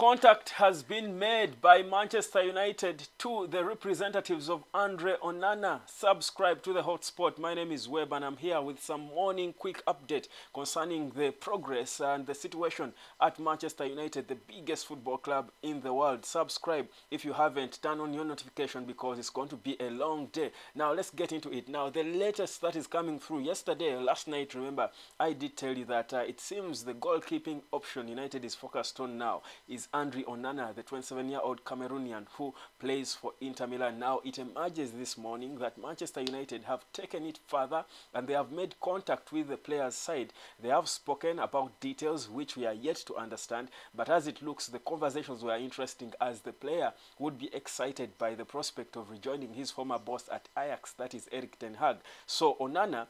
Contact has been made by Manchester United to the representatives of Andre Onana. Subscribe to the hotspot. My name is Webb and I'm here with some morning quick update concerning the progress and the situation at Manchester United, the biggest football club in the world. Subscribe if you haven't. Turn on your notification because it's going to be a long day. Now let's get into it. Now the latest that is coming through last night, remember, I did tell you that it seems the goalkeeping option United is focused on now is Andre Onana, the 27-year-old Cameroonian who plays for Inter Milan. Now it emerges this morning that Manchester United have taken it further and they have made contact with the player's side. They have spoken about details which we are yet to understand, but as it looks, the conversations were interesting as the player would be excited by the prospect of rejoining his former boss at Ajax, that is Erik ten Hag. So Onana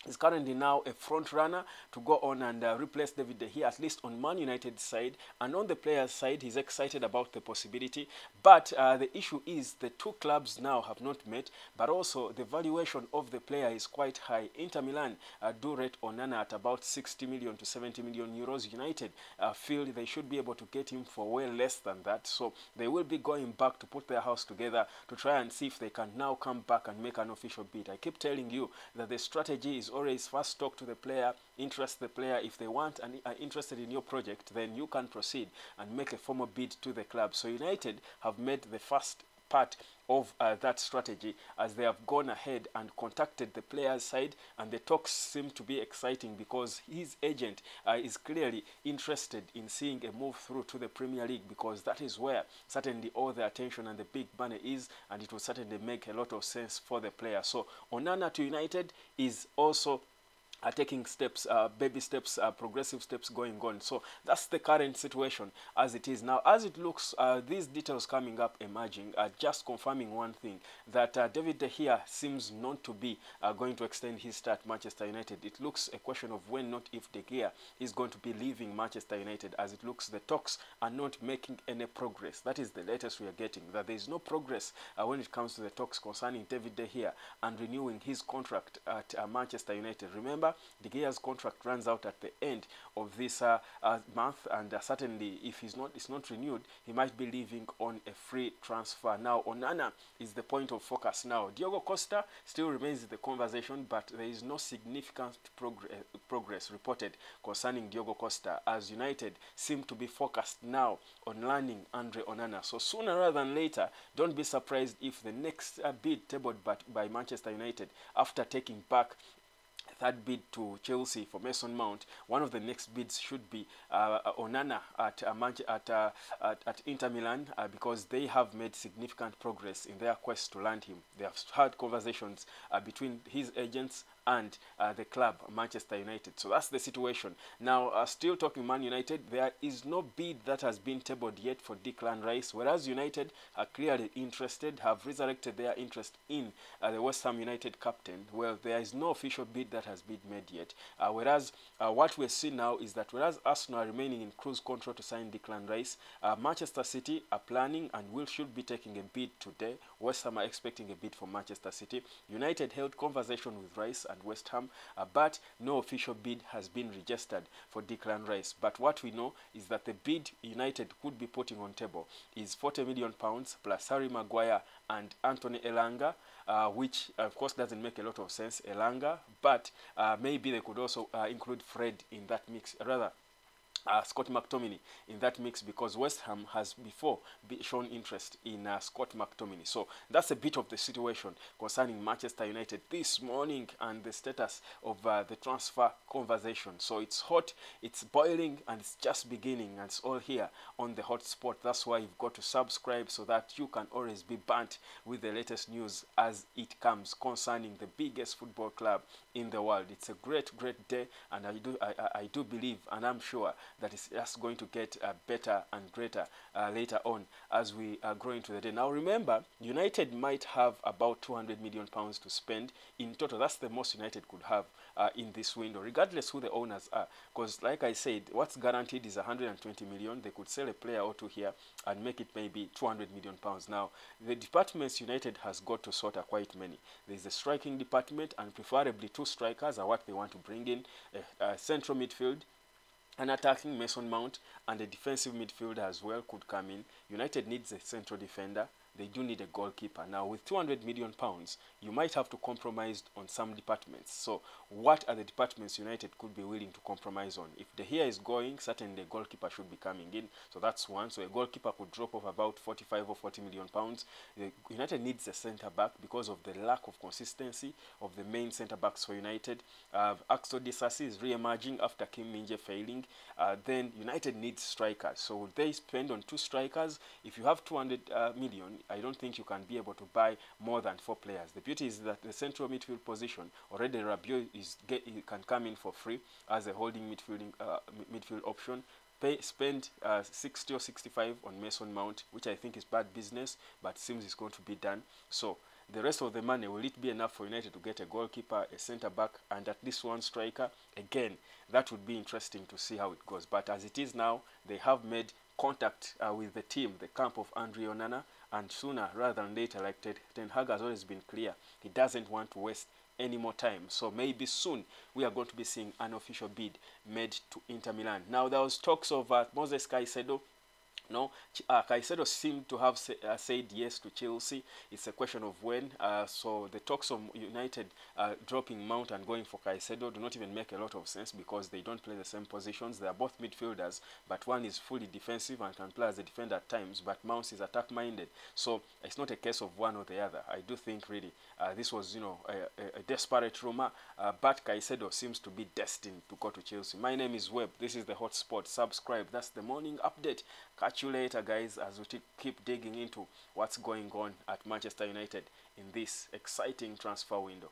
is currently now a front runner to go on and replace David De Gea, at least on Man United's side. And on the player's side, he's excited about the possibility. But the issue is the two clubs now have not met, but also the valuation of the player is quite high. Inter Milan do rate Onana at about 60 million to 70 million euros. United feel they should be able to get him for well less than that. So they will be going back to put their house together to try and see if they can now come back and make an official bid. I keep telling you that the strategy is always first talk to the player, interest the player. If they want and are interested in your project, then you can proceed and make a formal bid to the club. So United have made the first part of that strategy as they have gone ahead and contacted the player's side, and the talks seem to be exciting because his agent is clearly interested in seeing a move through to the Premier League, because that is where certainly all the attention and the big money is, and it will certainly make a lot of sense for the player. So Onana to United is also taking steps, baby steps, progressive steps going on. So that's the current situation as it is now. As it looks, these details coming up emerging are just confirming one thing, that David De Gea seems not to be going to extend his stay at Manchester United. It looks a question of when, not if, De Gea is going to be leaving Manchester United. As it looks, the talks are not making any progress. That is the latest we are getting, that there is no progress when it comes to the talks concerning David De Gea and renewing his contract at Manchester United. Remember, De Gea's contract runs out at the end of this month, and certainly if it's not renewed, he might be leaving on a free transfer. Now Onana is the point of focus now. Diogo Costa still remains in the conversation, but there is no significant progress reported concerning Diogo Costa, as United seem to be focused now on landing Andre Onana. So sooner rather than later, don't be surprised if the next bid tabled by Manchester United, after taking back third bid to Chelsea for Mason Mount, one of the next bids should be Onana at Inter Milan, because they have made significant progress in their quest to land him. They have had conversations between his agents and the club, Manchester United. So that's the situation. Now, still talking Man United, there is no bid that has been tabled yet for Declan Rice, whereas United are clearly interested, have resurrected their interest in the West Ham United captain. Well, there is no official bid that has been made yet. Whereas what we're seeing now is that whereas Arsenal are remaining in cruise control to sign Declan Rice, Manchester City are planning and should be taking a bid today. West Ham are expecting a bid from Manchester City. United held conversation with Rice and West Ham, but no official bid has been registered for Declan Rice. But what we know is that the bid United could be putting on table is £40 million plus Harry Maguire and Anthony Elanga, which of course doesn't make a lot of sense, Elanga, but maybe they could also include Fred in that mix, rather Scott McTominay in that mix, because West Ham has before shown interest in Scott McTominay. So that's a bit of the situation concerning Manchester United this morning and the status of the transfer conversation. So it's hot, it's boiling, and it's just beginning, and it's all here on the hot spot. That's why you've got to subscribe so that you can always be burnt with the latest news as it comes concerning the biggest football club in the world. It's a great day, and I do believe, and I'm sure that is just going to get better and greater later on as we grow into the day. Now remember, United might have about £200 million to spend in total. That's the most United could have in this window, regardless who the owners are, because like I said, what's guaranteed is 120 million. They could sell a player or two here and make it maybe £200 million. Now the departments United has got to sort are quite many. There's a striking department, and preferably two strikers are what they want to bring in, a central midfield, an attacking Mason Mount and a defensive midfielder as well could come in. United needs a central defender. They do need a goalkeeper. Now, with 200 million pounds, you might have to compromise on some departments. So, what are the departments United could be willing to compromise on? If De Gea is going, certainly the goalkeeper should be coming in. So that's one. So a goalkeeper could drop off about 45 or 40 million pounds. United needs a centre back because of the lack of consistency of the main centre backs for United. Axel Disasi is re-emerging after Kim Min-jae failing. Then United needs strikers. So would they spend on 2 strikers? If you have 200 million, I don't think you can be able to buy more than 4 players. The beauty is that the central midfield position, already Rabiot he can come in for free as a holding midfield option. Spend 60 or 65 on Mason Mount, which I think is bad business, but seems it's going to be done. So the rest of the money, will it be enough for United to get a goalkeeper, a centre back, and at least 1 striker? Again, that would be interesting to see how it goes. But as it is now, they have made contact with the team, the camp of Andre Onana, and sooner rather than later, like Ten Hag has always been clear, he doesn't want to waste any more time. So maybe soon we are going to be seeing an official bid made to Inter Milan. Now there was talks of Moses Caicedo. No, Caicedo seemed to have said yes to Chelsea. It's a question of when. So the talks of United dropping Mount and going for Caicedo do not even make a lot of sense because they don't play the same positions. They are both midfielders, but one is fully defensive and can play as a defender at times, but Mount is attack-minded. So it's not a case of one or the other. I do think really this was, a desperate rumor, but Caicedo seems to be destined to go to Chelsea. My name is Webb. This is the Hot Spot. Subscribe. That's the morning update. Catch you later, guys, as we keep digging into what's going on at Manchester United in this exciting transfer window.